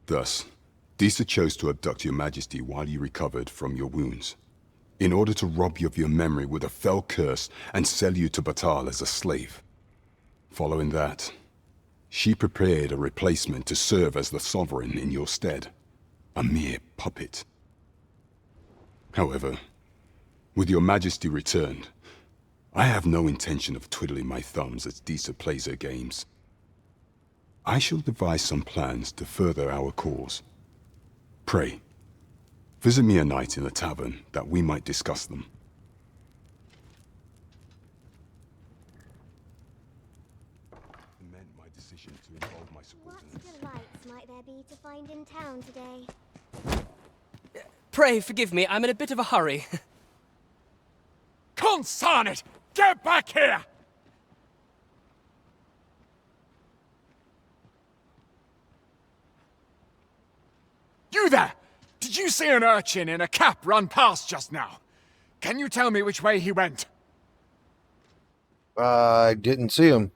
Thus, Disa chose to abduct your majesty while you recovered from your wounds, in order to rob you of your memory with a fell curse and sell you to Batal as a slave. Following that, she prepared a replacement to serve as the Sovran in your stead, a mere puppet. However, with your majesty returned, I have no intention of twiddling my thumbs as Disa plays her games. I shall devise some plans to further our cause. Pray, visit me a night in the tavern that we might discuss them. Meant my decision to involve my subordinates. What delights might there be to find in town today? Pray forgive me, I'm in a bit of a hurry. Consign it! Get back here! You there! Did you see an urchin in a cap run past just now? Can you tell me which way he went? I didn't see him.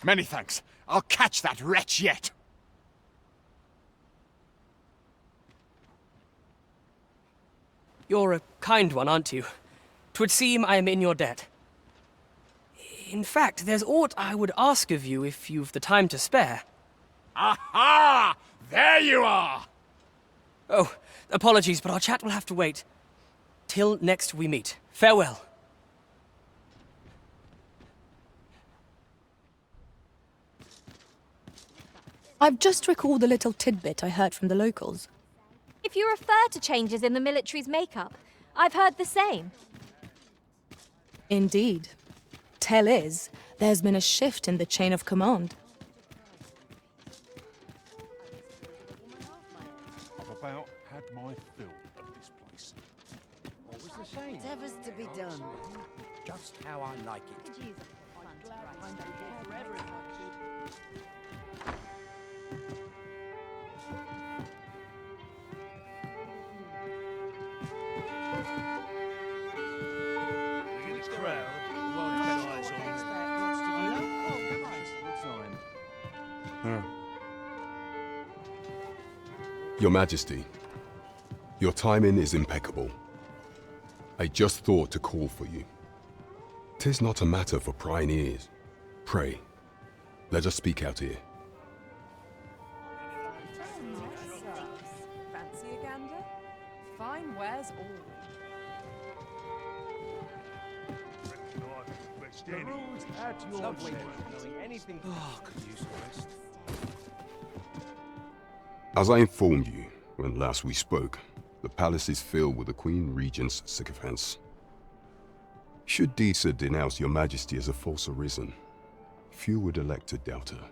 Many thanks. I'll catch that wretch yet. You're a kind one, aren't you? 'Twould seem I am in your debt. In fact, there's aught I would ask of you if you've the time to spare. Aha! There you are! Oh, apologies, but our chat will have to wait. Till next we meet. Farewell. I've just recalled a little tidbit I heard from the locals. If you refer to changes in the military's makeup, I've heard the same. Indeed. Tell is, there's been a shift in the chain of command. I've about had my fill of this place. What was the saying? Whatever's to be done. Just how I like it. Your Majesty, your timing is impeccable. I just thought to call for you. 'Tis not a matter for prying ears. Pray, let us speak out here. Fancy a gander? Fine wares all. As I informed you when last we spoke, the palace is filled with the Queen Regent's sycophants. Should Disa denounce your Majesty as a false Arisen, few would elect to doubt her.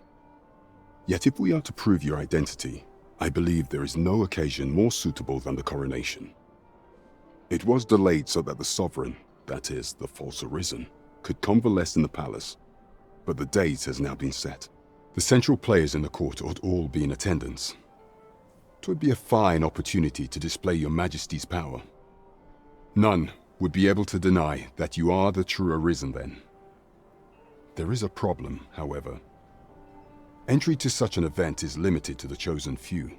Yet if we are to prove your identity, I believe there is no occasion more suitable than the coronation. It was delayed so that the Sovran, that is, the false Arisen, could convalesce in the palace, but the date has now been set. The central players in the court ought all be in attendance. 'Twould be a fine opportunity to display your Majesty's power. None would be able to deny that you are the true Arisen then. There is a problem, however. Entry to such an event is limited to the chosen few.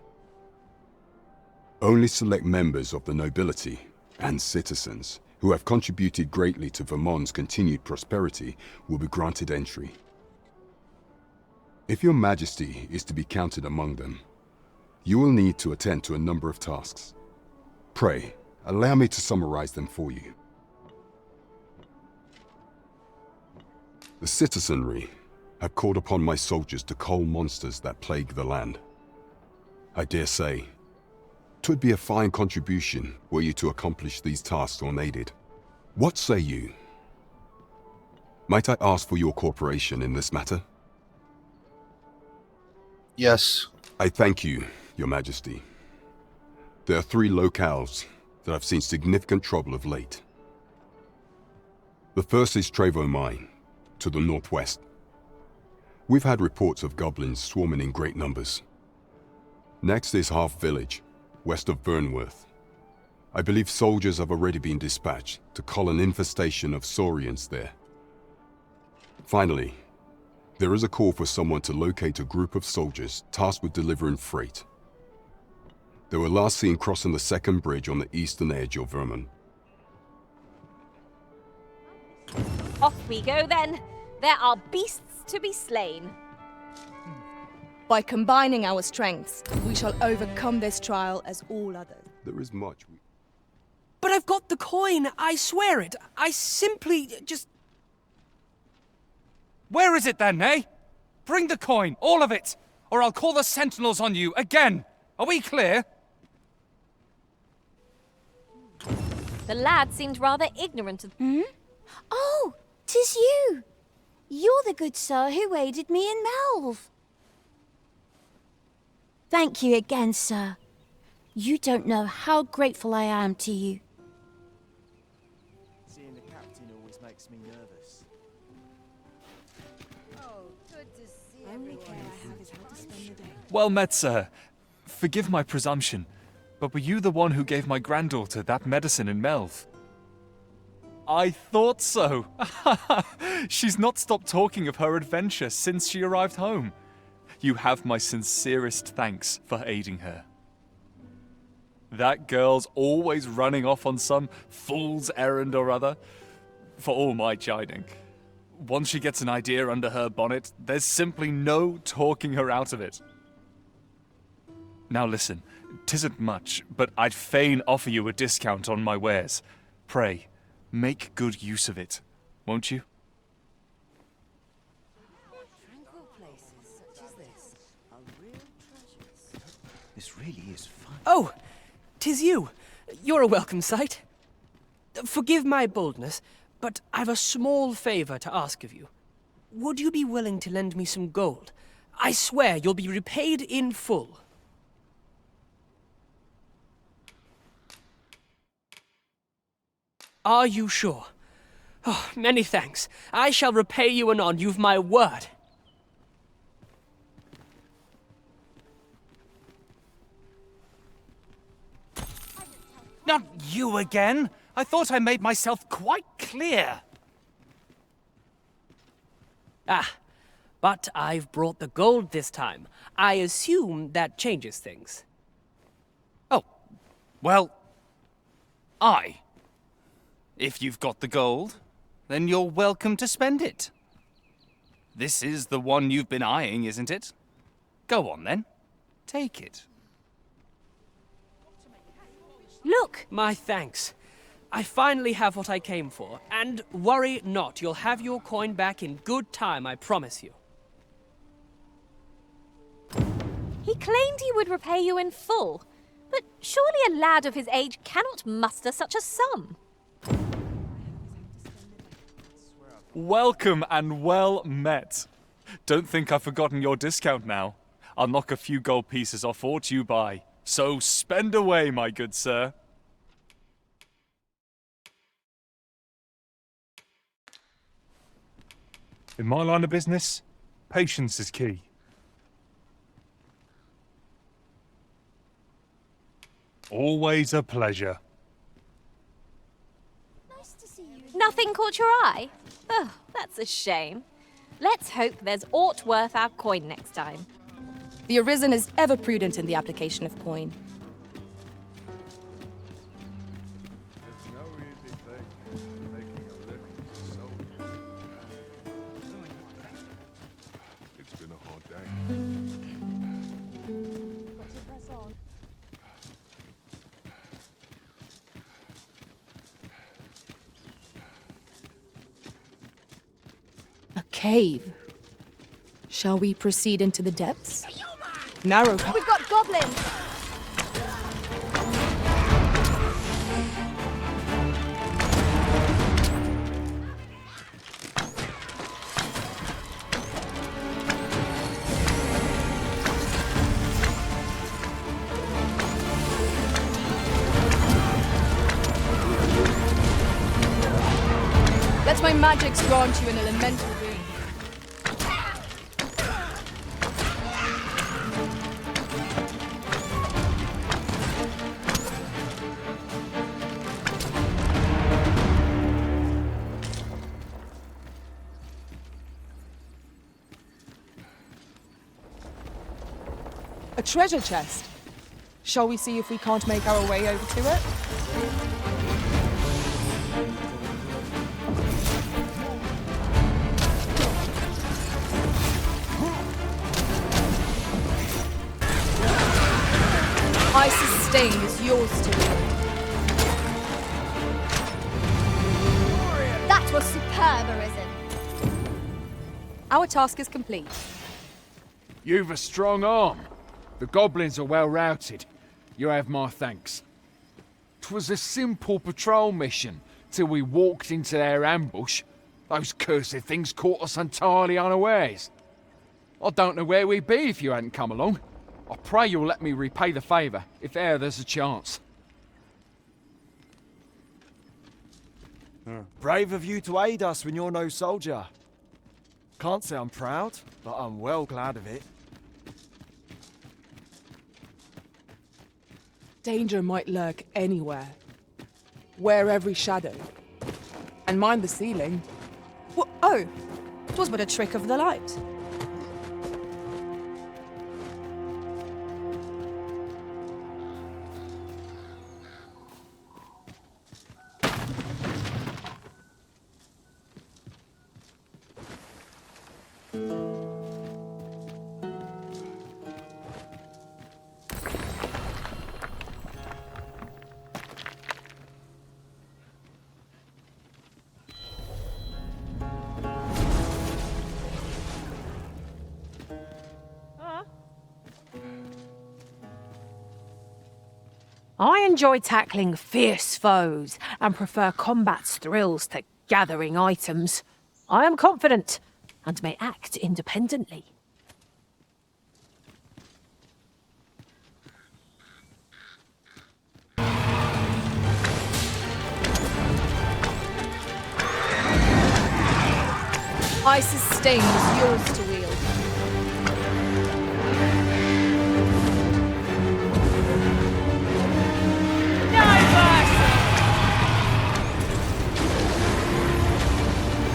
Only select members of the nobility and citizens who have contributed greatly to Vermont's continued prosperity will be granted entry. If your Majesty is to be counted among them, you will need to attend to a number of tasks. Pray, allow me to summarize them for you. The citizenry have called upon my soldiers to cull monsters that plague the land. I dare say, 'twould be a fine contribution were you to accomplish these tasks unaided. What say you? Might I ask for your cooperation in this matter? Yes. I thank you, Your Majesty. There are 3 locales that have seen significant trouble of late. The first is Trevo Mine, to the northwest. We've had reports of goblins swarming in great numbers. Next is Half Village, west of Burnworth. I believe soldiers have already been dispatched to cull an infestation of saurians there. Finally, there is a call for someone to locate a group of soldiers tasked with delivering freight. They were last seen crossing the second bridge on the eastern edge of Vermont. Off we go then. There are beasts to be slain. By combining our strengths, we shall overcome this trial as all others. There is much we... But I've got the coin, I swear it. I simply just... Where is it then, eh? Bring the coin, all of it, or I'll call the sentinels on you again. Are we clear? The lad seemed rather ignorant of... Oh, 'tis you! You're the good sir who aided me in Melve. Thank you again, sir. You don't know how grateful I am to you. Seeing the captain always makes me nervous. Oh, good to see everyone. Well met, sir. Forgive my presumption, but were you the one who gave my granddaughter that medicine in Melve? I thought so. She's not stopped talking of her adventure since she arrived home. You have my sincerest thanks for aiding her. That girl's always running off on some fool's errand or other, for all my chiding. Once she gets an idea under her bonnet, there's simply no talking her out of it. Now listen, 'tisn't much, but I'd fain offer you a discount on my wares. Pray, make good use of it, won't you? Tranquil places such as this are real treasures. This really is fun. Oh, 'tis you. You're a welcome sight. Forgive my boldness, but I've a small favor to ask of you. Would you be willing to lend me some gold? I swear you'll be repaid in full. Are you sure? Oh, many thanks. I shall repay you anon, you've my word. Not you again! I thought I made myself quite clear. Ah, but I've brought the gold this time. I assume that changes things. Oh, well, if you've got the gold, then you're welcome to spend it. This is the one you've been eyeing, isn't it? Go on then, take it. Look! My thanks. I finally have what I came for, and worry not, you'll have your coin back in good time, I promise you. He claimed he would repay you in full, but surely a lad of his age cannot muster such a sum. Welcome and well met. Don't think I've forgotten your discount now. I'll knock a few gold pieces off aught you buy. So spend away, my good sir. In my line of business, patience is key. Always a pleasure. Nice to see you. Nothing caught your eye? Oh, that's a shame. Let's hope there's aught worth our coin next time. The Arisen is ever prudent in the application of coin. It's been a hard day. A cave. Shall we proceed into the depths? Narrow. We've got goblins! Let my magics grant you an elemental boon. A treasure chest. Shall we see if we can't make our way over to it? Ice's stain is yours to wield. That was superb, Arisen. Our task is complete. You've a strong arm. The goblins are well routed. You have my thanks. 'Twas a simple patrol mission till we walked into their ambush. Those cursed things caught us entirely unawares. I don't know where we'd be if you hadn't come along. I pray you'll let me repay the favour, if e'er there's a chance. Brave of you to aid us when you're no soldier. Can't say I'm proud, but I'm well glad of it. Danger might lurk anywhere. Wear every shadow. And mind the ceiling. Oh, 'twas but a trick of the light. I enjoy tackling fierce foes and prefer combat's thrills to gathering items. I am confident and may act independently. Ice's stain is yours to wield.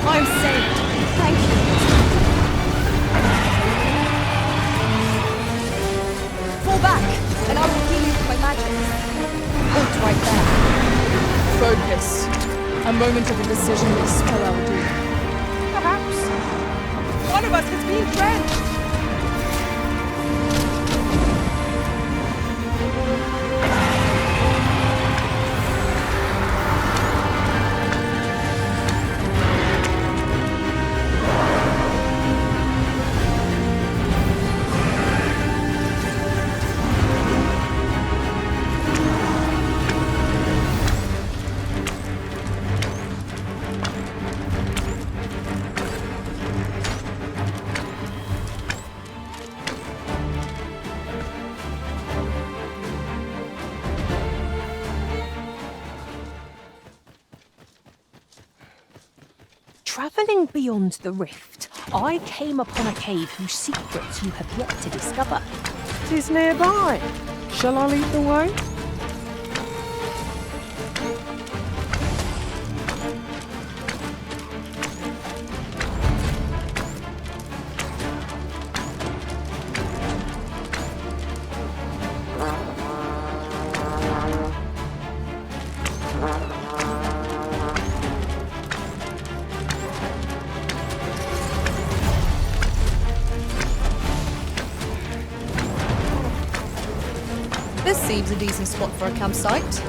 I'm saved. Thank you. Fall back, and I will heal you with my magic. Hold right there. Focus. A moment of indecision may spell our doom. Perhaps one of us has been drenched. Travelling beyond the rift, I came upon a cave whose secrets you have yet to discover. 'Tis nearby. Shall I lead the way? This seems a decent spot for a campsite.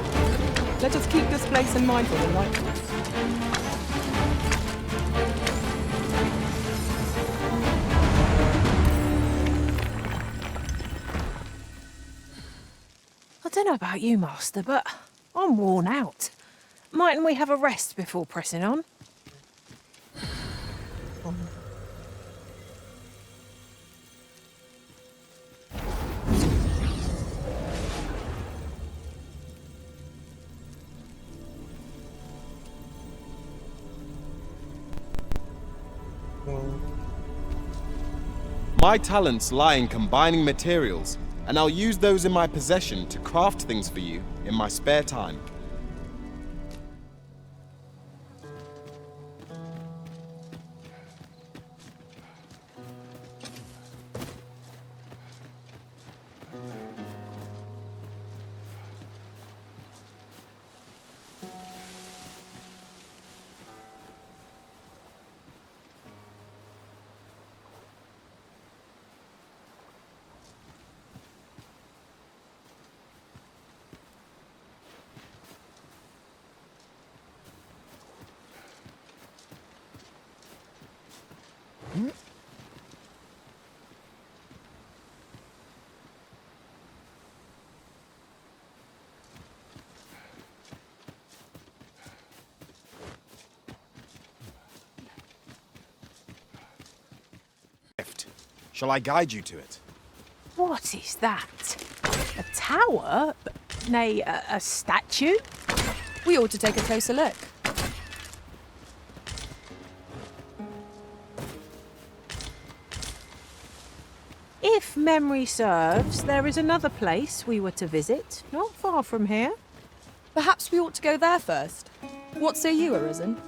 Let us keep this place in mind for the night. I don't know about you, Master, but I'm worn out. Mightn't we have a rest before pressing on? My talents lie in combining materials, and I'll use those in my possession to craft things for you in my spare time. Shall I guide you to it? What is that? A tower? Nay, a statue? We ought to take a closer look. If memory serves, there is another place we were to visit, not far from here. Perhaps we ought to go there first. What say you, Arisen?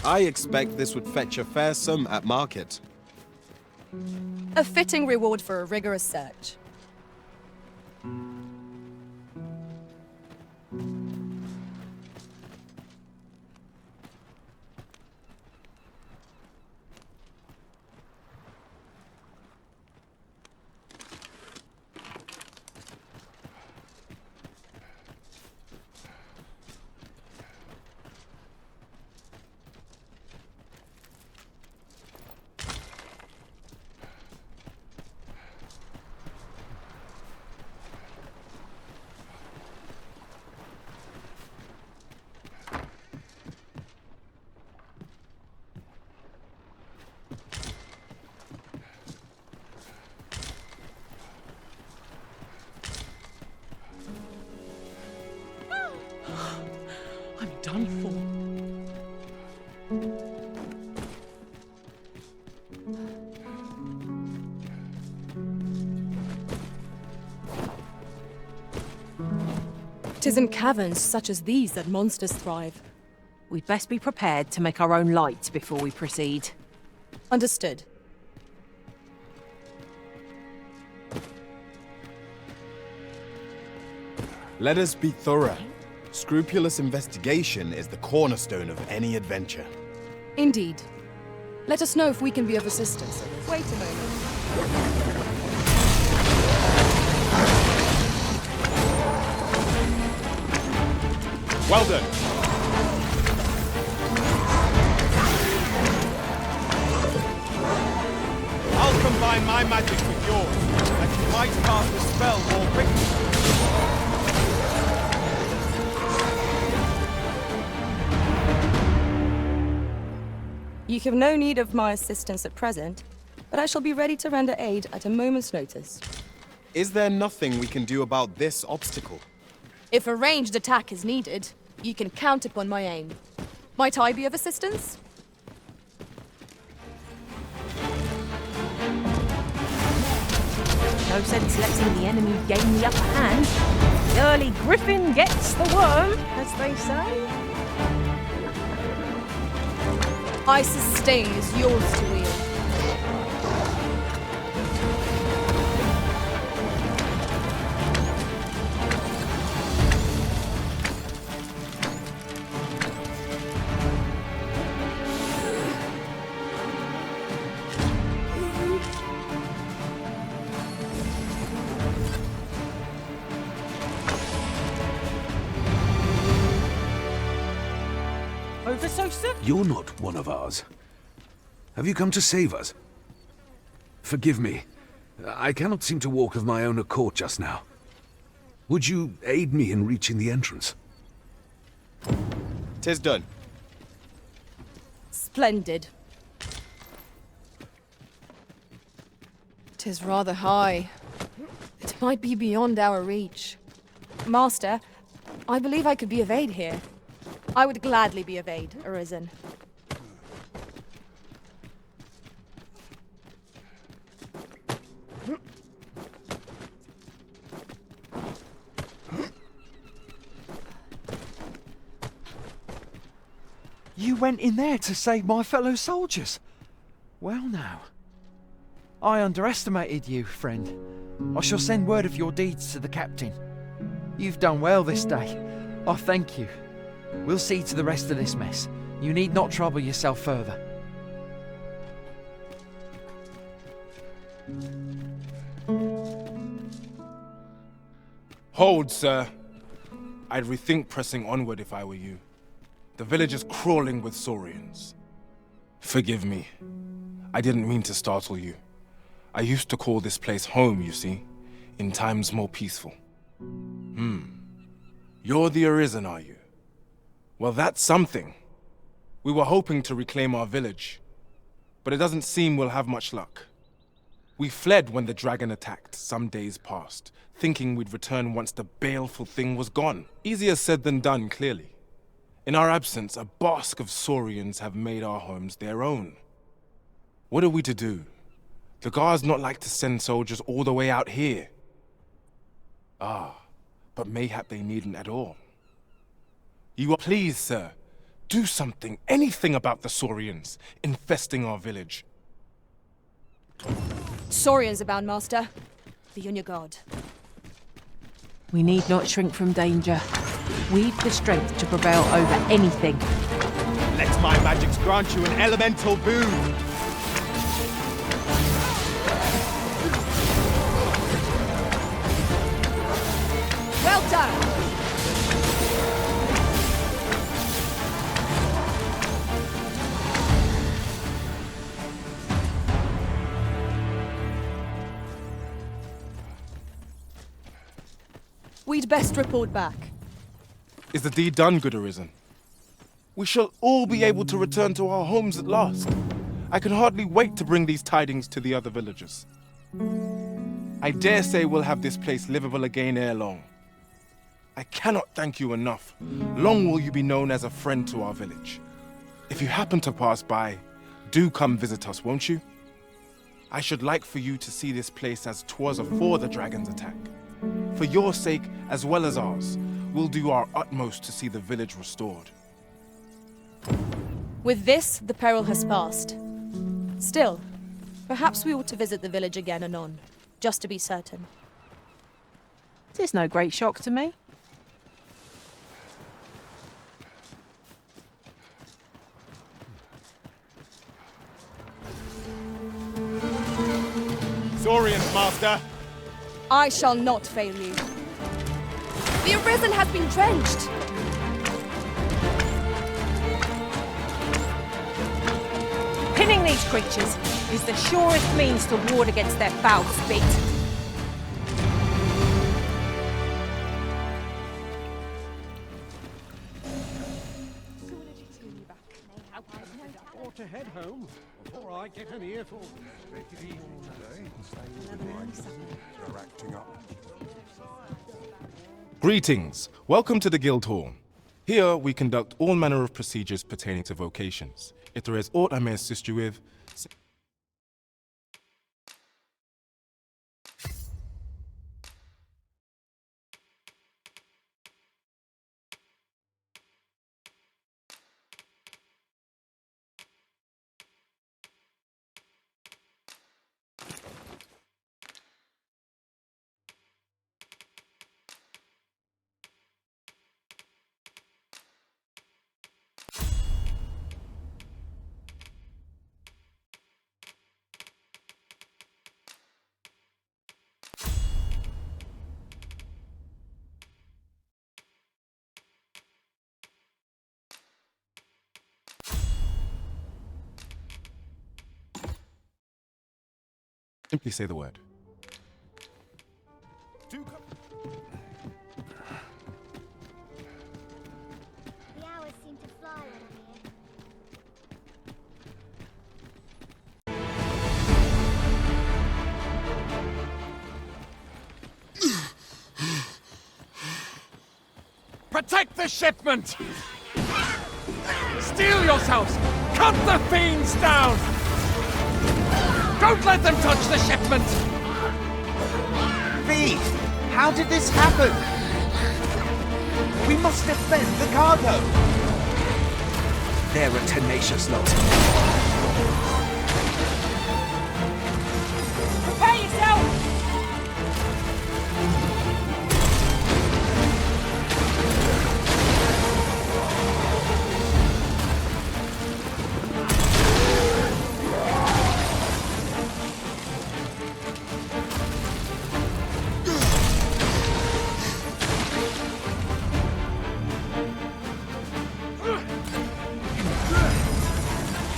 I expect this would fetch a fair sum at market. A fitting reward for a rigorous search. I'm done for. Tis in caverns such as these that monsters thrive. We'd best be prepared to make our own light before we proceed. Understood. Let us be thorough. Scrupulous investigation is the cornerstone of any adventure. Indeed. Let us know if we can be of assistance. Wait a moment. Well done. I'll combine my magic with yours, and you might cast the spell more quickly. You have no need of my assistance at present, but I shall be ready to render aid at a moment's notice. Is there nothing we can do about this obstacle? If a ranged attack is needed, you can count upon my aim. Might I be of assistance? No sense letting the enemy gain the upper hand. The early griffin gets the worm, as they say. Ice's sting is yours to wield. Over so soon? You're not one of ours. Have you come to save us? Forgive me. I cannot seem to walk of my own accord just now. Would you aid me in reaching the entrance? 'Tis done. Splendid. 'Tis rather high. It might be beyond our reach. Master, I believe I could be of aid here. I would gladly be of aid, Arisen. You went in there to save my fellow soldiers. Well now. I underestimated you, friend. I shall send word of your deeds to the captain. You've done well this day. Oh, thank you. We'll see to the rest of this mess. You need not trouble yourself further. Hold, sir. I'd rethink pressing onward if I were you. The village is crawling with saurians. Forgive me. I didn't mean to startle you. I used to call this place home, you see, in times more peaceful. You're the Arisen, are you? Well, that's something. We were hoping to reclaim our village, but it doesn't seem we'll have much luck. We fled when the dragon attacked some days past, thinking we'd return once the baleful thing was gone. Easier said than done, clearly. In our absence, a bask of saurians have made our homes their own. What are we to do? The guards not like to send soldiers all the way out here. But mayhap they needn't at all. You are pleased, sir. Do something, anything about the saurians infesting our village. Saurians abound, Master. Be on your guard. We need not shrink from danger. We've the strength to prevail over anything. Let my magics grant you an elemental boon. Well done! We'd best report back. Is the deed done, good Arisen? We shall all be able to return to our homes at last. I can hardly wait to bring these tidings to the other villagers. I dare say we'll have this place livable again ere long. I cannot thank you enough. Long will you be known as a friend to our village. If you happen to pass by, do come visit us, won't you? I should like for you to see this place as 'twas afore the dragon's attack. For your sake, as well as ours, we'll do our utmost to see the village restored. With this, the peril has passed. Still, perhaps we ought to visit the village again anon, just to be certain. 'Tis no great shock to me. Saurians, Master! I shall not fail you. The Arisen has been drenched! Pinning these creatures is the surest means to ward against their foul spit. Or to head home before I get an earful. Take it easy today and stay with you're acting up. Greetings. Welcome to the Guild Hall. Here we conduct all manner of procedures pertaining to vocations. If there is aught I may assist you with, simply say the word. The hours seem to fly around here. Protect the shipment! Steel yourselves! Cut the fiends down! Don't let them touch the shipment! Thief! How did this happen? We must defend the cargo! They're a tenacious lot. Prepare yourself!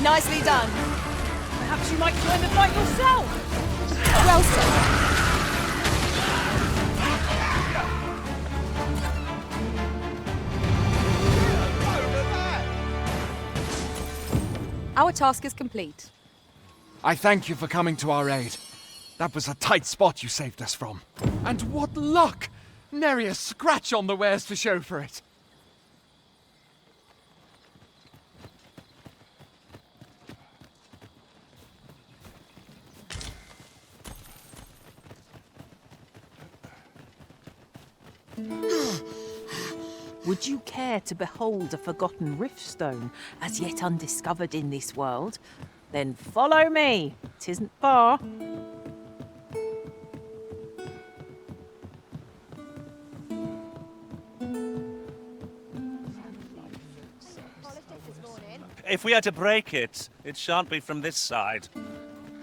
Nicely done. Perhaps you might join the fight yourself. Well said. Our task is complete. I thank you for coming to our aid. That was a tight spot you saved us from. And what luck! Nary a scratch on the wares to show for it. Would you care to behold a forgotten riftstone as yet undiscovered in this world? Then follow me. 'Tisn't far. If we are to break it, it shan't be from this side.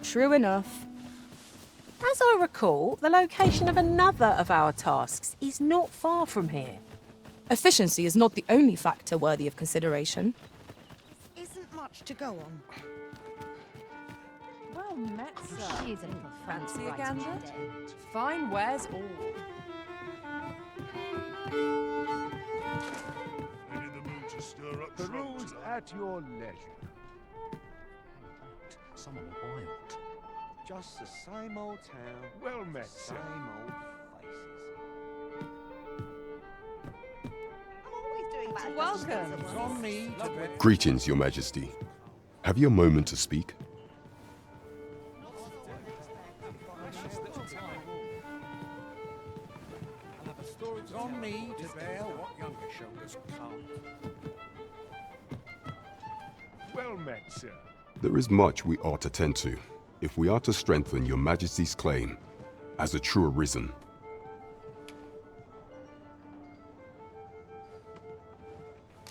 True enough. As I recall, the location of another of our tasks is not far from here. Efficiency is not the only factor worthy of consideration. Isn't much to go on. Well met, sir. She's a little Fancy right a gander? today. Fine wares all. In the mood to stir up Peruse at your leisure. Someone wild. Just the same old town. Well met, sir. Same old faces. Welcome. It's on me to bet. Greetings, Your Majesty. Have you a moment to speak? It's on me to bear what younger shoulders can't. Well met, sir. There is much we ought to tend to, if we are to strengthen Your Majesty's claim as a true Arisen.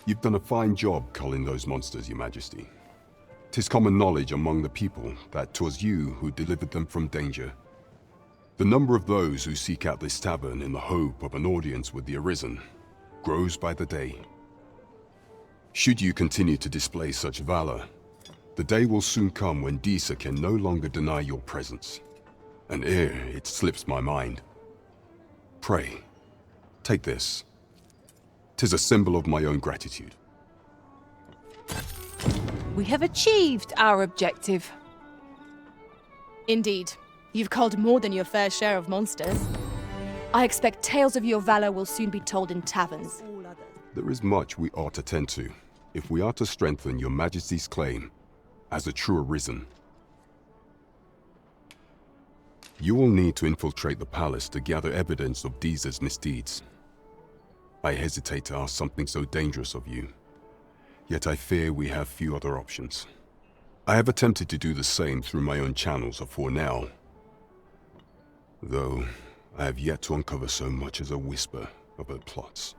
You've done a fine job culling those monsters, Your Majesty. 'Tis common knowledge among the people that 'twas you who delivered them from danger. The number of those who seek out this tavern in the hope of an audience with the Arisen grows by the day. Should you continue to display such valor, the day will soon come when Disa can no longer deny your presence. And ere it slips my mind, pray, take this. 'Tis a symbol of my own gratitude. We have achieved our objective. Indeed. You've culled more than your fair share of monsters. I expect tales of your valor will soon be told in taverns. There is much we ought to tend to, if we are to strengthen Your Majesty's claim as a true Arisen. You will need to infiltrate the palace to gather evidence of Disa's misdeeds. I hesitate to ask something so dangerous of you, yet I fear we have few other options. I have attempted to do the same through my own channels afore now, though I have yet to uncover so much as a whisper of her plots.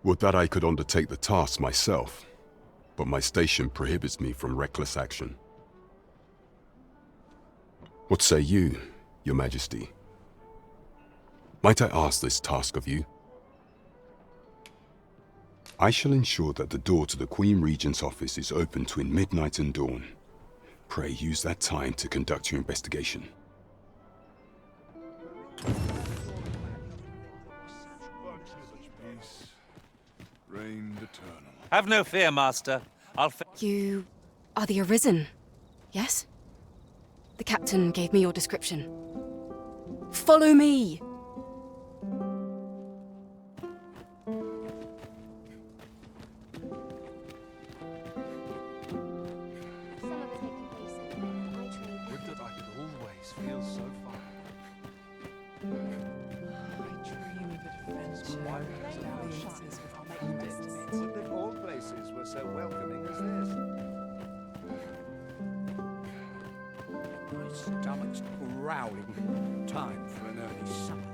Would that I could undertake the task myself, but my station prohibits me from reckless action. What say you, Your Majesty? Might I ask this task of you? I shall ensure that the door to the Queen Regent's office is open between midnight and dawn. Pray use that time to conduct your investigation. Peace reigned eternal. Have no fear, Master. You are the Arisen, yes? The captain gave me your description. Follow me! Would that I could always feel so far. I dream of adventure. Would that all places were so welcoming as this. My stomach's growling. Time for an early supper.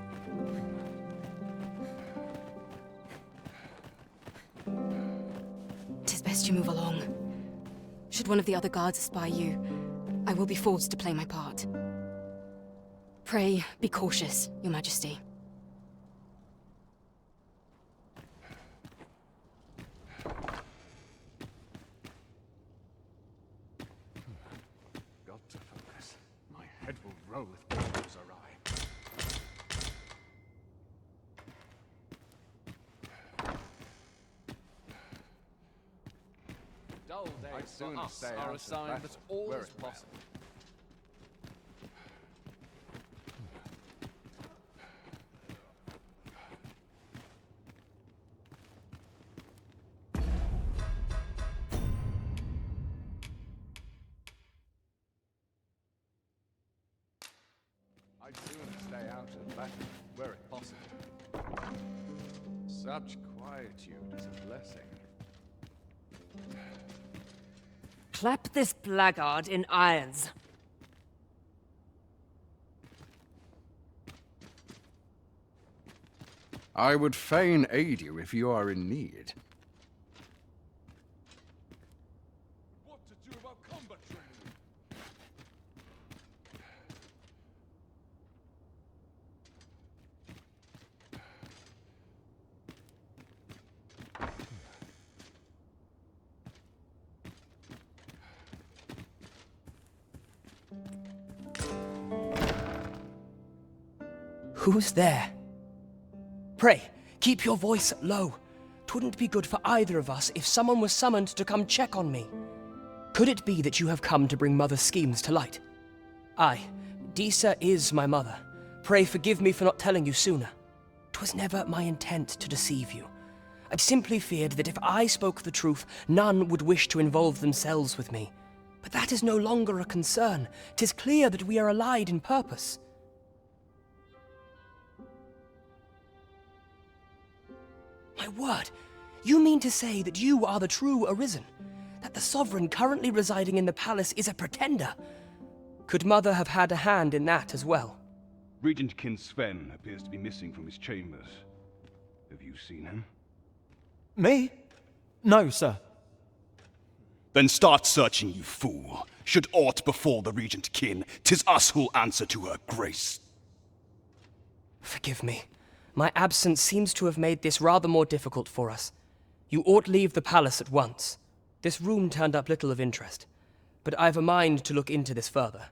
Tis best you move along. Should one of the other guards espy you, I will be forced to play my part. Pray, be cautious, Your Majesty. head will roll if it goes awry. Dull days for us are a sign that all is possible. I'd sooner stay out of battle, were it possible. Such quietude is a blessing. Clap this blackguard in irons. I would fain aid you if you are in need. What to do about combat training? Who's there? Pray, keep your voice low. 'Twouldn't be good for either of us if someone was summoned to come check on me. Could it be that you have come to bring Mother's schemes to light? Aye, Disa is my mother. Pray forgive me for not telling you sooner. 'Twas never my intent to deceive you. I simply feared that if I spoke the truth, none would wish to involve themselves with me. But that is no longer a concern. 'Tis clear that we are allied in purpose. My word! You mean to say that you are the true Arisen? That the Sovran currently residing in the palace is a pretender? Could Mother have had a hand in that as well? Regent Kin Sven appears to be missing from his chambers. Have you seen him? Me? No, sir. Then start searching, you fool. Should aught befall the Regent Kin, 'tis us who'll answer to her grace. Forgive me. My absence seems to have made this rather more difficult for us. You ought leave the palace at once. This room turned up little of interest, but I've a mind to look into this further.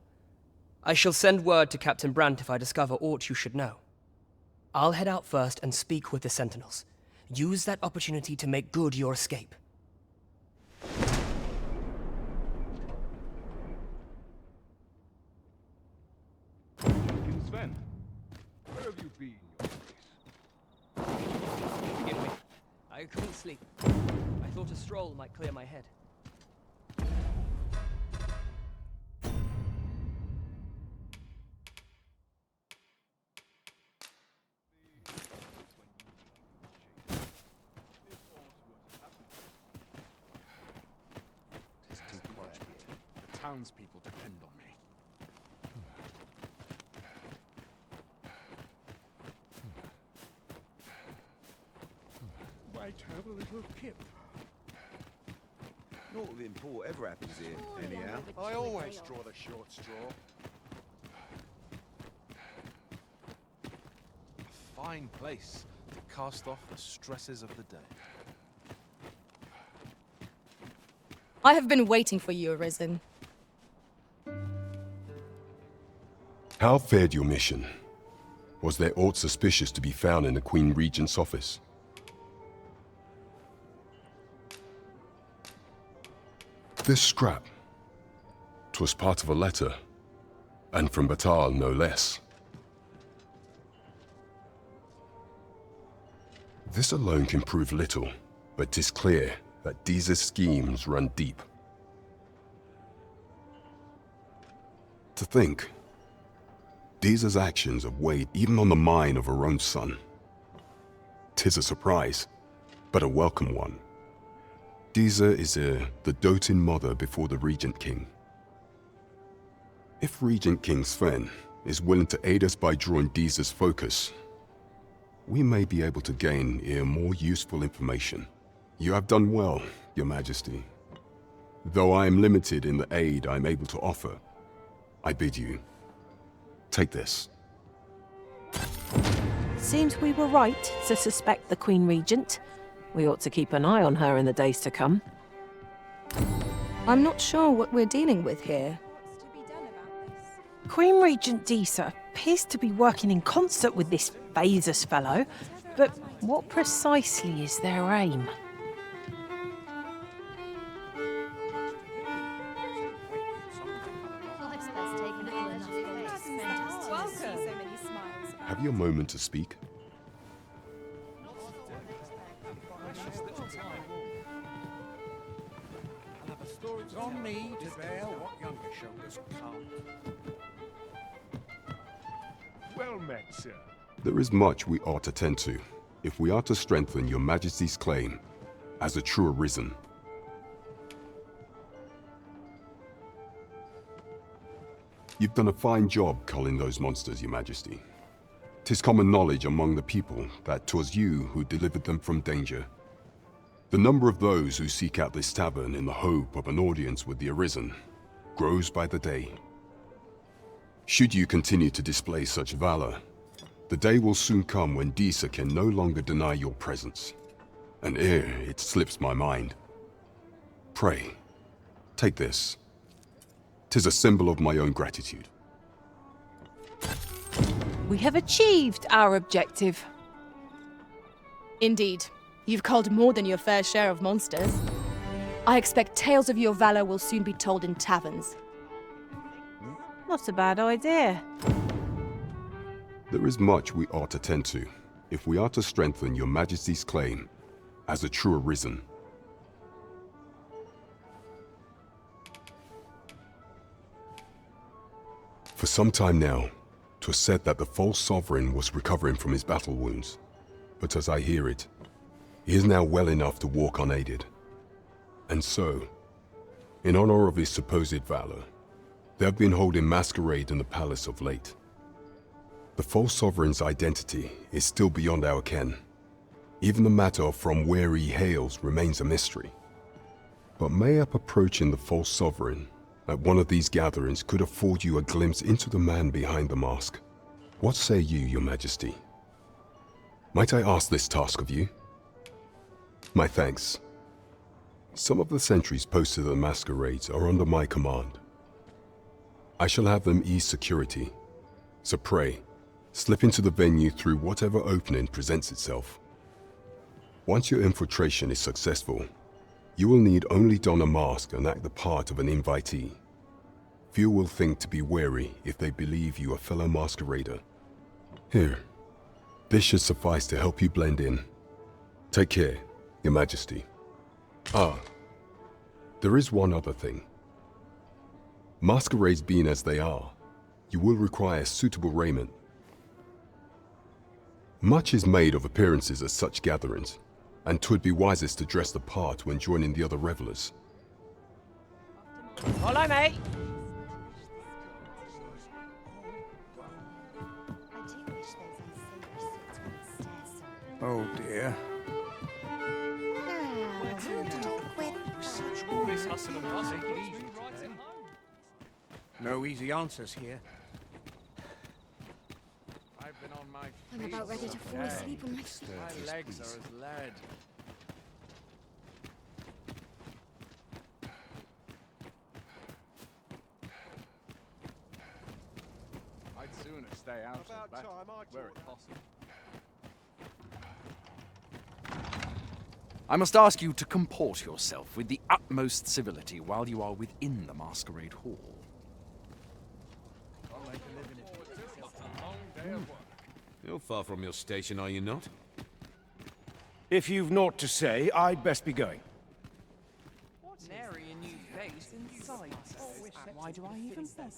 I shall send word to Captain Brant if I discover aught you should know. I'll head out first and speak with the sentinels. Use that opportunity to make good your escape. Kin Sven, where have you been, your grace? Forgive me. I couldn't sleep. I thought a stroll might clear my head. Tis too quiet here. The townspeople depend on me. Might have a little kip. Naught of import ever happens here, anyhow. I always draw the short straw. A fine place to cast off the stresses of the day. I have been waiting for you, Arisen. How fared your mission? Was there aught suspicious to be found in the Queen Regent's office? This scrap. 'Twas part of a letter, and from Batal no less. This alone can prove little, but 'tis clear that Disa's schemes run deep. To think, Disa's actions have weighed even on the mind of her own son. 'Tis a surprise, but a welcome one. Disa is the doting mother before the Regent King. If Regent King Sven is willing to aid us by drawing Disa's focus, we may be able to gain more useful information. You have done well, Your Majesty. Though I am limited in the aid I'm able to offer, I bid you, take this. Seems we were right to suspect the Queen Regent. We ought to keep an eye on her in the days to come. I'm not sure what we're dealing with here. Queen Regent Disa appears to be working in concert with this Phaesus fellow, but what precisely is their aim? Have you a moment to speak? It's on me to bear what younger shoulders can't. Well met, sir. There is much we ought to tend to, if we are to strengthen your Majesty's claim as a true Arisen. You've done a fine job culling those monsters, your Majesty. 'Tis common knowledge among the people that 'twas you who delivered them from danger. The number of those who seek out this tavern in the hope of an audience with the Arisen grows by the day. Should you continue to display such valor, the day will soon come when Disa can no longer deny your presence. And ere it slips my mind, pray, take this. 'Tis a symbol of my own gratitude. We have achieved our objective. Indeed, you've culled more than your fair share of monsters. I expect tales of your valor will soon be told in taverns. Not a bad idea. There is much we ought to tend to, if we are to strengthen your Majesty's claim as a true Arisen. For some time now, 'twas said that the false Sovran was recovering from his battle wounds. But as I hear it, he is now well enough to walk unaided. And so, in honor of his supposed valor, they have been holding masquerade in the palace of late. The false Sovereign's identity is still beyond our ken. Even the matter from where he hails remains a mystery. But mayhap approaching the false Sovereign at one of these gatherings could afford you a glimpse into the man behind the mask. What say you, your Majesty? Might I ask this task of you? My thanks. Some of the sentries posted at the masquerades are under my command. I shall have them ease security, so pray, slip into the venue through whatever opening presents itself. Once your infiltration is successful, you will need only don a mask and act the part of an invitee. Few will think to be wary if they believe you a fellow masquerader. Here, this should suffice to help you blend in. Take care, your Majesty. Ah, there is one other thing. Masquerades being as they are, you will require suitable raiment. Much is made of appearances at such gatherings, and 'twould be wisest to dress the part when joining the other revelers. Follow me! Oh dear. No easy answers here. I've been on my I'm about ready to fall asleep on my feet. My legs are as lead. I'd sooner stay out of battle where it's possible. I must ask you to comport yourself with the utmost civility while you are within the masquerade hall. You're far from your station, are you not? If you've naught to say, I'd best be going. Nary a new face in sight. Why do I even bother?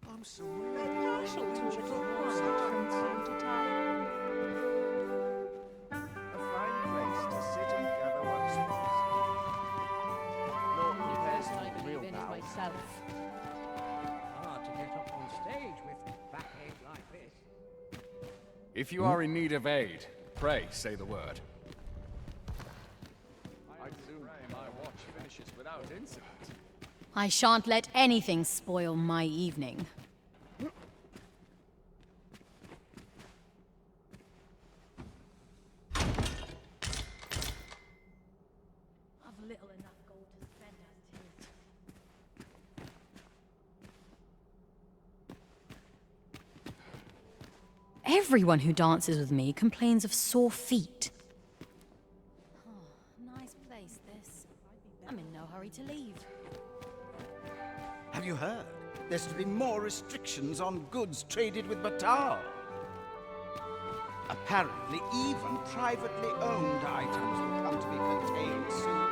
I'm somewhere partial to a little quiet from time to time. A fine place to sit and gather one's Not compares to the real bow. myself. Hard to get up on stage with backache like this. If you are in need of aid, pray say the word. I'd soon pray my watch finishes without incident. I shan't let anything spoil my evening. I've little enough gold to spend as 'tis. Everyone who dances with me complains of sore feet. Oh, nice place, this. I'm in no hurry to leave. Have you heard? There's to be more restrictions on goods traded with Batar. Apparently, even privately owned items will come to be curtailed soon.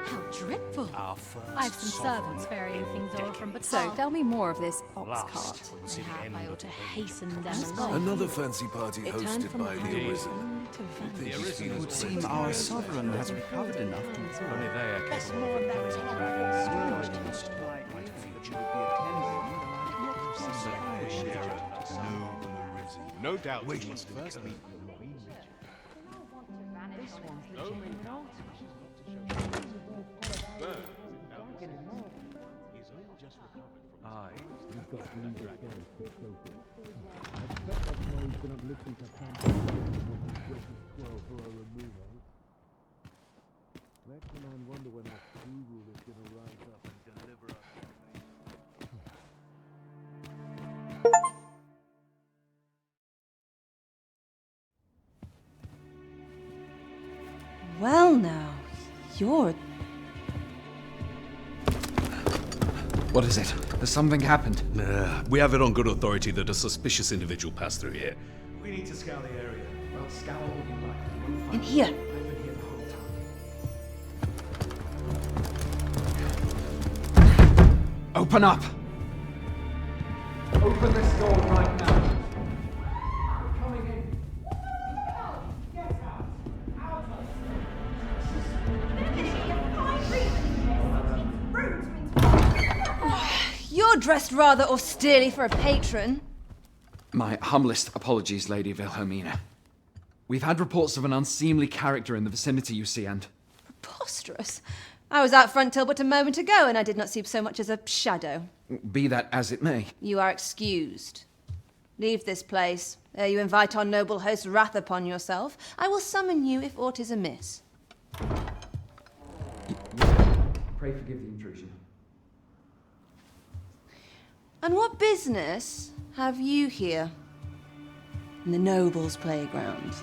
How dreadful! Our first I've some servants ferrying things over from Batar. So, tell me more of this ox Last, cart. we'll see the Perhaps end I of ought to the hasten them along. Another fancy party It turned hosted from by the hand Arisen. to vanish. It would seem our Sovran has recovered enough to... Only they are capable of killing dragons. No doubt we must first meet the Queen Regent. Aye. Well now, you're... What is it? Has something happened? We have it on good authority that a suspicious individual passed through here. We need to scour the area. Well, scour all you like. You won't find In here. I've been here the whole time. Open up! Open this door right now. We're coming in. Get out! Out of You're dressed rather austerely for a patron. My humblest apologies, Lady Wilhelmina. We've had reports of an unseemly character in the vicinity, you see, and... Preposterous. I was out front till but a moment ago, and I did not see so much as a shadow. Be that as it may. You are excused. Leave this place, ere you invite our noble host's wrath upon yourself. I will summon you if aught is amiss. Pray forgive the intrusion. And what business have you here? In the nobles' playground?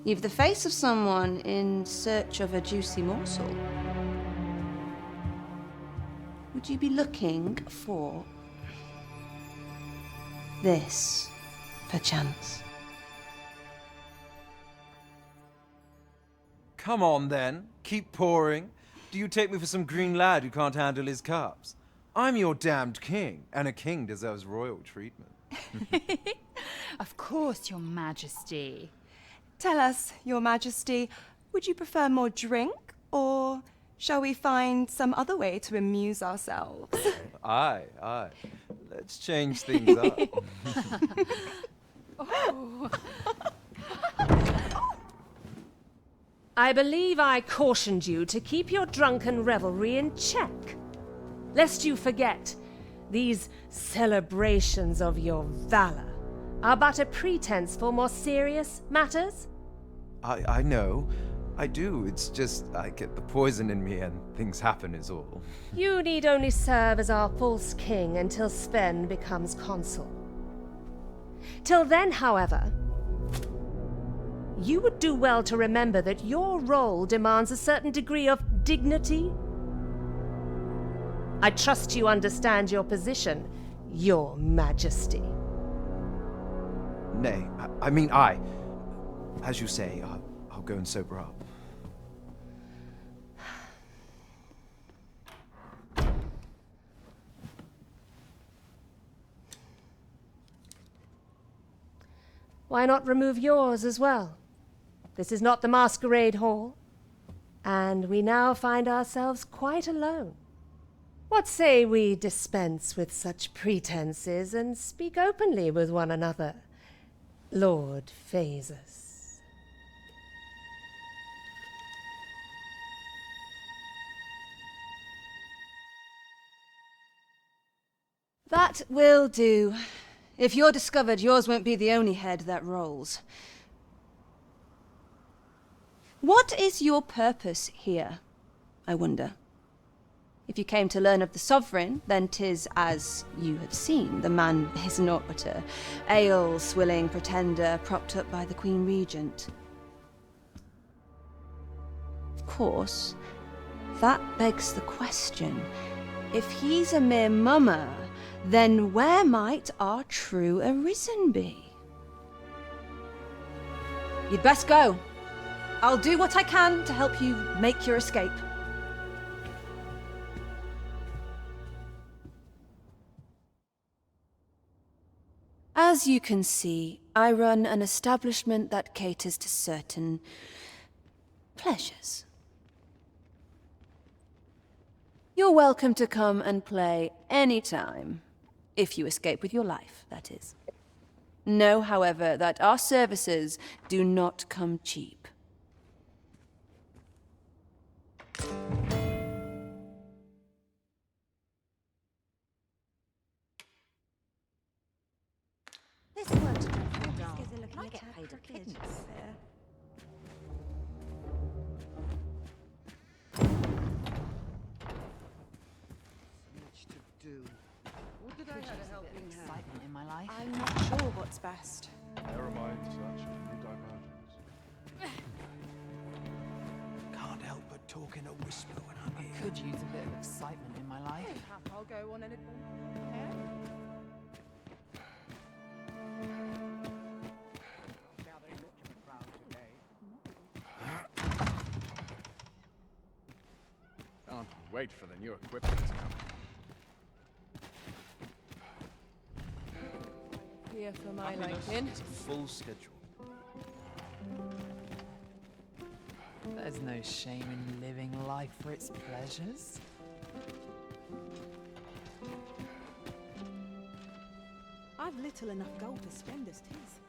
You've the face of someone in search of a juicy morsel. Would you be looking for this, perchance? Come on, then. Keep pouring. Do you take me for some green lad who can't handle his cups? I'm your damned king, and a king deserves royal treatment. Of course, Your Majesty. Tell us, Your Majesty, would you prefer more drink, or shall we find some other way to amuse ourselves? Aye. Let's change things up. Oh. I believe I cautioned you to keep your drunken revelry in check. Lest you forget, these celebrations of your valor are but a pretense for more serious matters. I know. I do. It's just I get the poison in me and things happen is all. You need only serve as our false king until Sven becomes consul. Till then, however, you would do well to remember that your role demands a certain degree of dignity. I trust you understand your position, Your Majesty. Nay, as you say, I'll go and sober up. Why not remove yours as well? This is not the masquerade hall, and we now find ourselves quite alone. What say we dispense with such pretenses and speak openly with one another, Lord Phasus? That will do. If you're discovered, yours won't be the only head that rolls. What is your purpose here, I wonder? If you came to learn of the Sovran, then 'tis as you have seen. The man is naught but a ale-swilling pretender propped up by the Queen Regent. Of course, that begs the question. If he's a mere mummer, then where might our true Arisen be? You'd best go. I'll do what I can to help you make your escape. As you can see, I run an establishment that caters to certain pleasures. You're welcome to come and play anytime, if you escape with your life, that is. Know, however, that our services do not come cheap. This works dreadfully dull. I get paid a pittance. What did I have to help you excitement in my life? I'm not sure what's best. Never mind such new diversions. Can't help but talk in a whisper when I'm here. Could use a bit of excitement in my life. I'll go on an adventure. Can't wait for the new equipment to come. Here for my Happiness liking. is a full schedule. There's no shame in living life for its pleasures. I've little enough gold to spend as tis.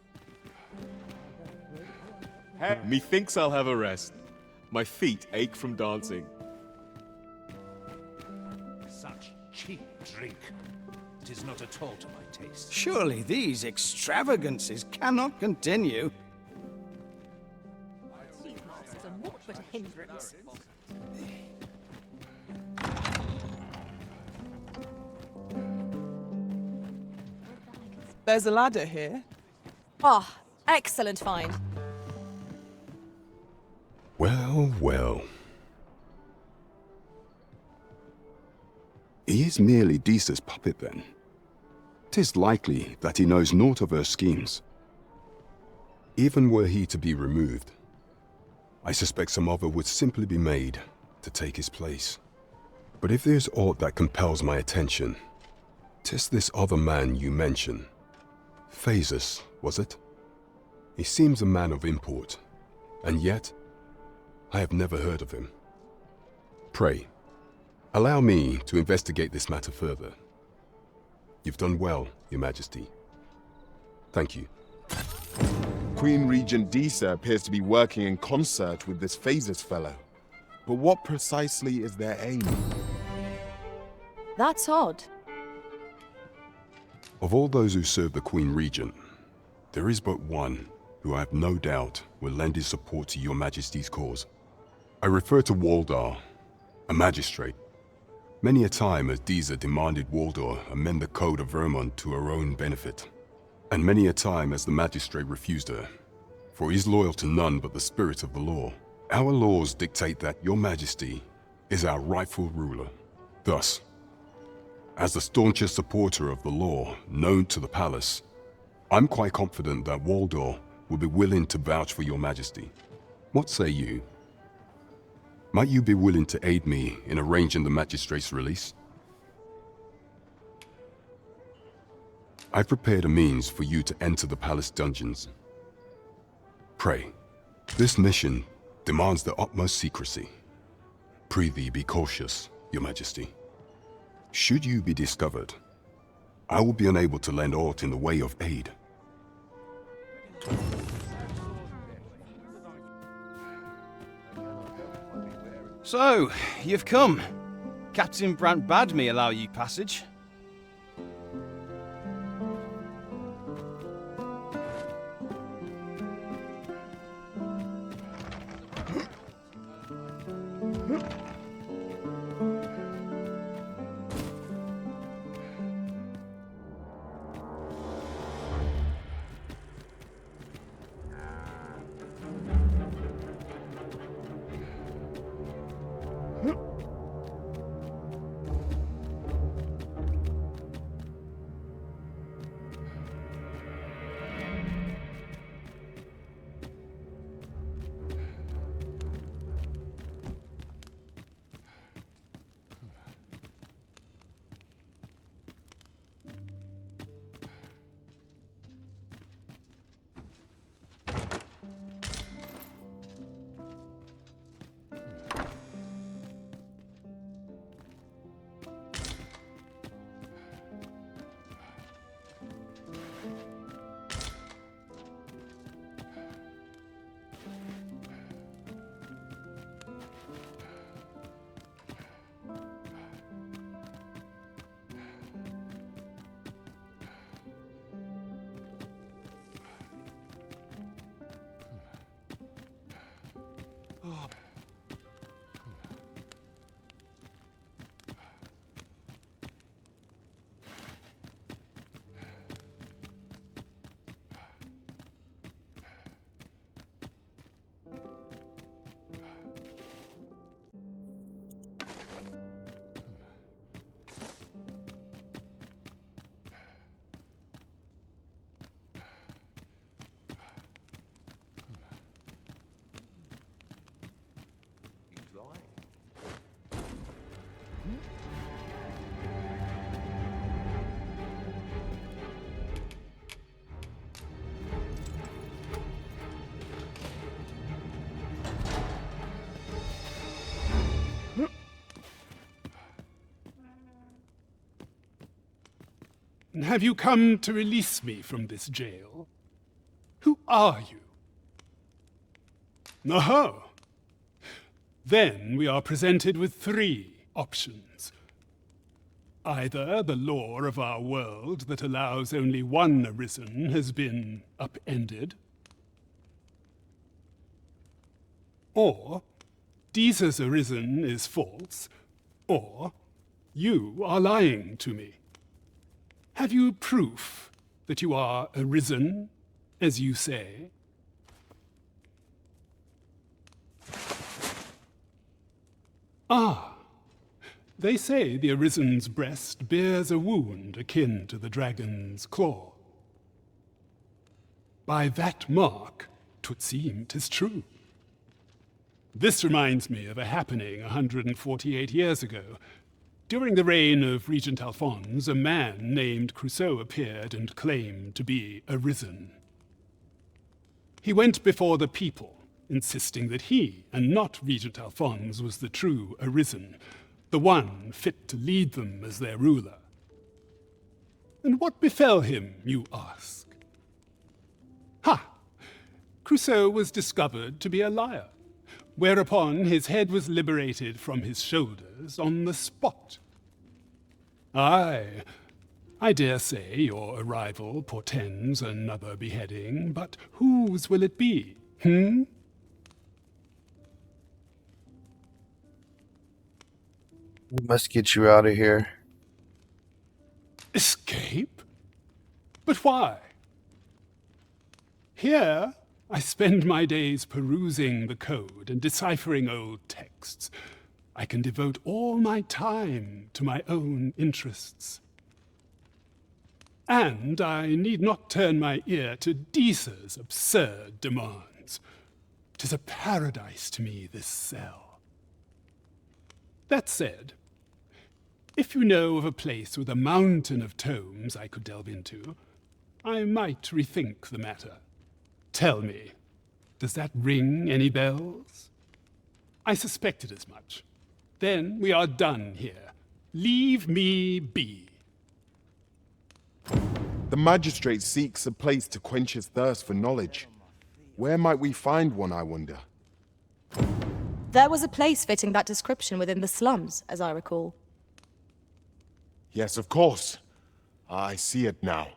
Methinks I'll have a rest. My feet ache from dancing. Such cheap drink. It is not at all to my taste. Surely these extravagances cannot continue. These masters are naught but a hindrance. There's a ladder here. Ah, excellent find. Well, well. He is merely Disa's puppet, then. 'Tis likely that he knows naught of her schemes. Even were he to be removed, I suspect some other would simply be made to take his place. But if there's aught that compels my attention, 'tis this other man you mention. Phases, was it? He seems a man of import, and yet I have never heard of him. Pray, allow me to investigate this matter further. You've done well, Your Majesty. Thank you. Queen Regent Disa appears to be working in concert with this Phases fellow. But what precisely is their aim? That's odd. Of all those who serve the Queen Regent, there is but one who I have no doubt will lend his support to Your Majesty's cause. I refer to Waldar, a magistrate. Many a time has Disa demanded Waldar amend the Code of Vermont to her own benefit. And many a time has the magistrate refused her, for he is loyal to none but the spirit of the law. Our laws dictate that Your Majesty is our rightful ruler. Thus, as the staunchest supporter of the law known to the palace, I'm quite confident that Waldar will be willing to vouch for Your Majesty. What say you? Might you be willing to aid me in arranging the magistrate's release? I've prepared a means for you to enter the palace dungeons. Pray, this mission demands the utmost secrecy. Prithee be cautious, Your Majesty. Should you be discovered, I will be unable to lend aught in the way of aid. So, you've come. Captain Brant bade me allow you passage. Have you come to release me from this jail? Who are you? Oh. Then we are presented with three options. Either the law of our world that allows only one Arisen has been upended, or Disa's Arisen is false, or you are lying to me. Have you proof that you are Arisen, as you say? Ah, they say the Arisen's breast bears a wound akin to the dragon's claw. By that mark, 'twould seem 'tis true. This reminds me of a happening 148 years ago. During the reign of Regent Alphonse, a man named Crusoe appeared and claimed to be Arisen. He went before the people, insisting that he, and not Regent Alphonse, was the true Arisen, the one fit to lead them as their ruler. And what befell him, you ask? Ha! Crusoe was discovered to be a liar, whereupon his head was liberated from his shoulders on the spot. Aye, I dare say your arrival portends another beheading, but whose will it be, hmm? We must get you out of here. Escape? But why? Here, I spend my days perusing the code and deciphering old texts. I can devote all my time to my own interests. And I need not turn my ear to Disa's absurd demands. 'Tis a paradise to me, this cell. That said, if you know of a place with a mountain of tomes I could delve into, I might rethink the matter. Tell me, does that ring any bells? I suspected as much. Then we are done here. Leave me be. The magistrate seeks a place to quench his thirst for knowledge. Where might we find one, I wonder? There was a place fitting that description within the slums, as I recall. Yes, of course. I see it now.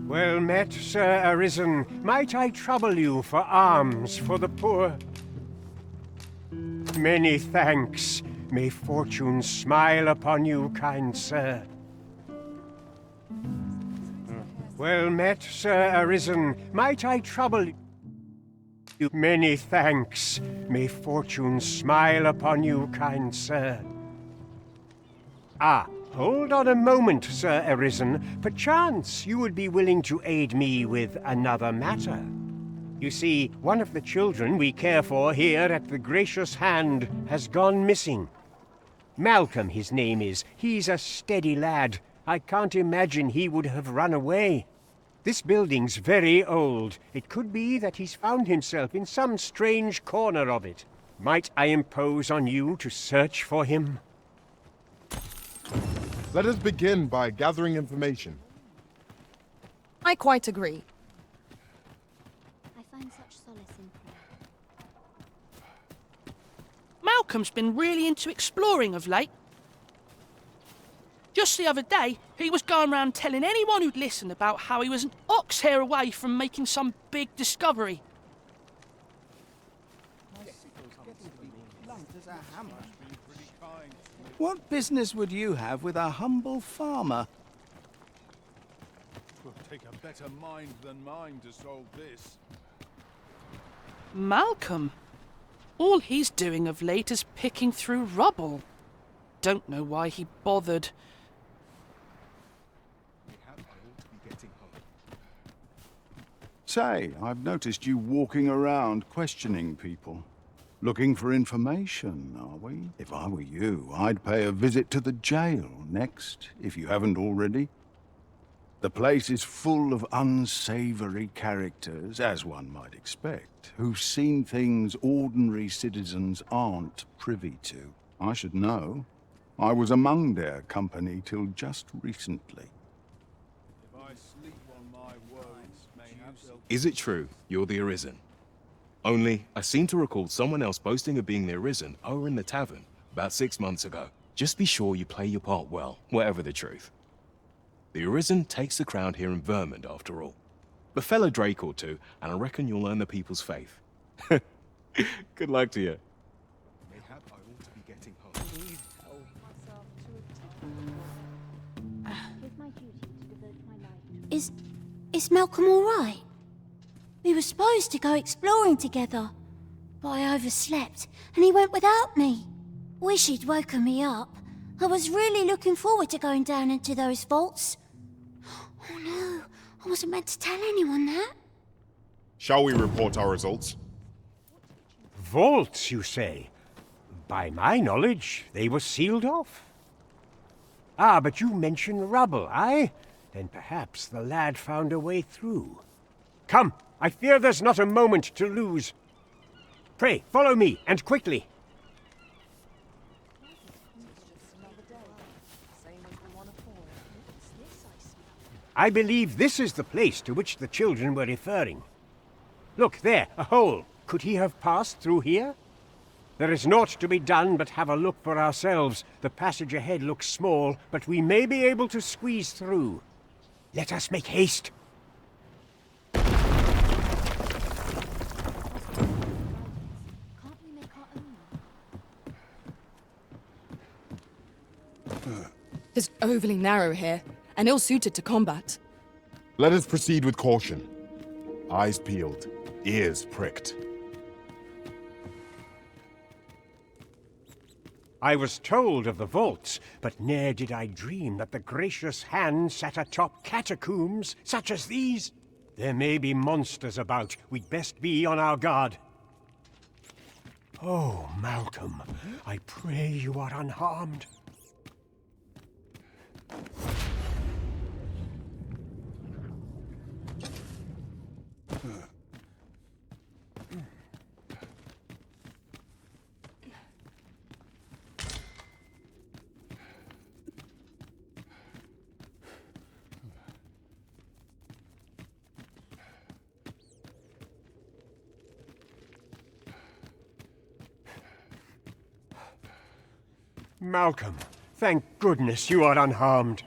Well met, Sir Arisen. Might I trouble you for alms for the poor? Many thanks. May fortune smile upon you, kind sir. Well met, Sir Arisen. Might I trouble you? Many thanks. May fortune smile upon you, kind sir. Ah, hold on a moment, Sir Arisen. Perchance you would be willing to aid me with another matter. You see, one of the children we care for here at the Gracious Hand has gone missing. Malcolm, his name is. He's a steady lad. I can't imagine he would have run away. This building's very old. It could be that he's found himself in some strange corner of it. Might I impose on you to search for him? Let us begin by gathering information. I quite agree. I find such solace in prayer. Malcolm's been really into exploring of late. Just the other day, he was going around telling anyone who'd listen about how he was an ox hair away from making some big discovery. What business would you have with a humble farmer? It will take a better mind than mine to solve this. Malcolm? All he's doing of late is picking through rubble. Don't know why he bothered. Say, I've noticed you walking around questioning people. Looking for information, are we? If I were you, I'd pay a visit to the jail next, if you haven't already. The place is full of unsavory characters, as one might expect, who've seen things ordinary citizens aren't privy to. I should know. I was among their company till just recently. If I sleep on my woes, mayhap they'll... Is it true you're the Arisen? Only, I seem to recall someone else boasting of being the Arisen over in the tavern about 6 months ago. Just be sure you play your part well, whatever the truth. The Arisen takes the crowd here in Vermund, after all. A fellow Drake or two, and I reckon you'll earn the people's faith. Good luck to you. Mayhap I ought to be getting home. Is Malcolm all right? We were supposed to go exploring together, but I overslept and he went without me. Wish he'd woken me up. I was really looking forward to going down into those vaults. Oh no, I wasn't meant to tell anyone that. Shall we report our results? Vaults, you say? By my knowledge, they were sealed off. Ah, but you mentioned rubble, aye? Then perhaps the lad found a way through. Come, I fear there's not a moment to lose. Pray, follow me, and quickly. I believe this is the place to which the children were referring. Look, there, a hole. Could he have passed through here? There is naught to be done but have a look for ourselves. The passage ahead looks small, but we may be able to squeeze through. Let us make haste. It's overly narrow here, and ill-suited to combat. Let us proceed with caution. Eyes peeled, ears pricked. I was told of the vaults, but ne'er did I dream that the gracious hand sat atop catacombs such as these. There may be monsters about. We'd best be on our guard. Oh, Malcolm, I pray you are unharmed. Malcolm, thank goodness you are unharmed.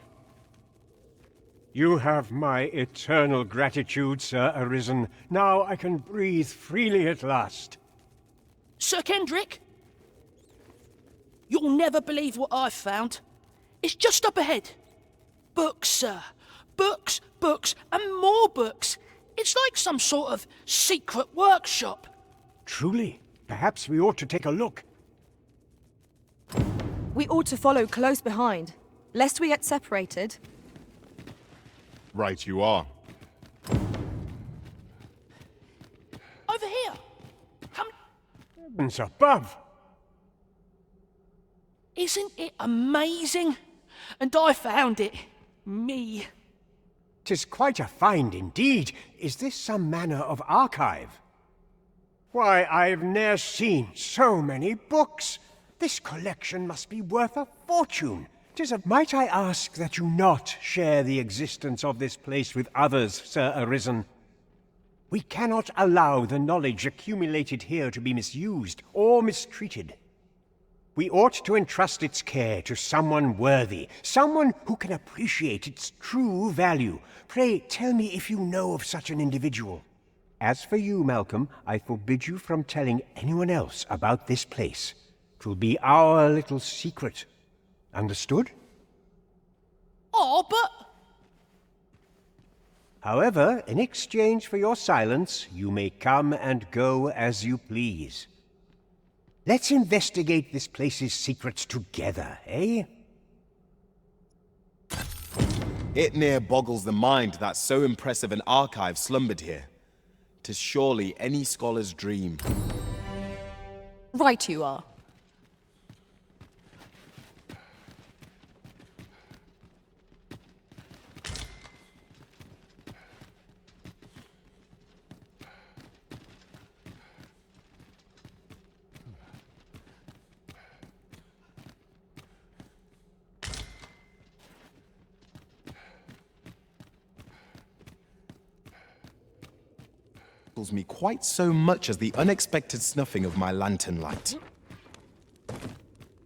You have my eternal gratitude, Sir Arisen. Now I can breathe freely at last. Sir Kendrick? You'll never believe what I've found. It's just up ahead. Books, sir. Books, books, and more books. It's like some sort of secret workshop. Truly? Perhaps we ought to take a look. We ought to follow close behind, lest we get separated. Right you are. Over here. Come. Heavens above! Isn't it amazing? And I found it. Me. 'Tis quite a find indeed. Is this some manner of archive? Why, I've ne'er seen so many books. This collection must be worth a fortune. Disa, might I ask that you not share the existence of this place with others, Sir Arisen? We cannot allow the knowledge accumulated here to be misused or mistreated. We ought to entrust its care to someone worthy, someone who can appreciate its true value. Pray tell me if you know of such an individual. As for you, Malcolm, I forbid you from telling anyone else about this place. 'Twill be our little secret. Understood? Oh, but... However, in exchange for your silence, you may come and go as you please. Let's investigate this place's secrets together, eh? It near boggles the mind that so impressive an archive slumbered here. 'Tis surely any scholar's dream. Right you are. Me quite so much as the unexpected snuffing of my lantern light.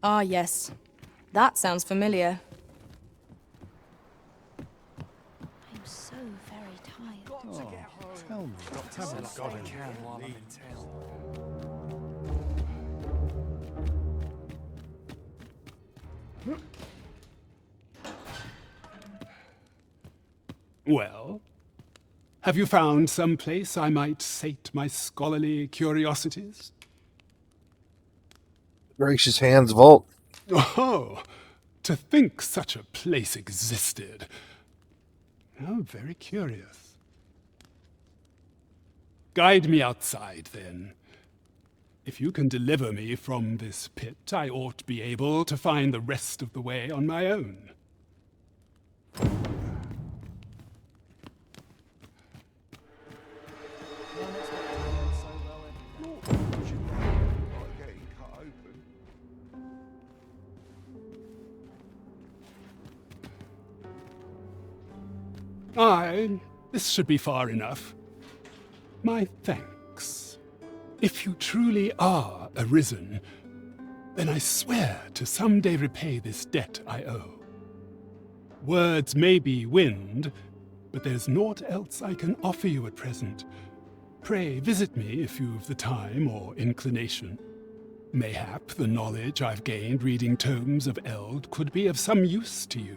Ah, yes. That sounds familiar. I'm so very tired. Tell me. Well, have you found some place I might sate my scholarly curiosities? Gracious Hands Vault. Oh, to think such a place existed. How very curious. Guide me outside, then. If you can deliver me from this pit, I ought to be able to find the rest of the way on my own. Aye, this should be far enough. My thanks. If you truly are Arisen, then I swear to someday repay this debt I owe. Words may be wind, but there's naught else I can offer you at present. Pray visit me if you've the time or inclination. Mayhap the knowledge I've gained reading tomes of Eld could be of some use to you.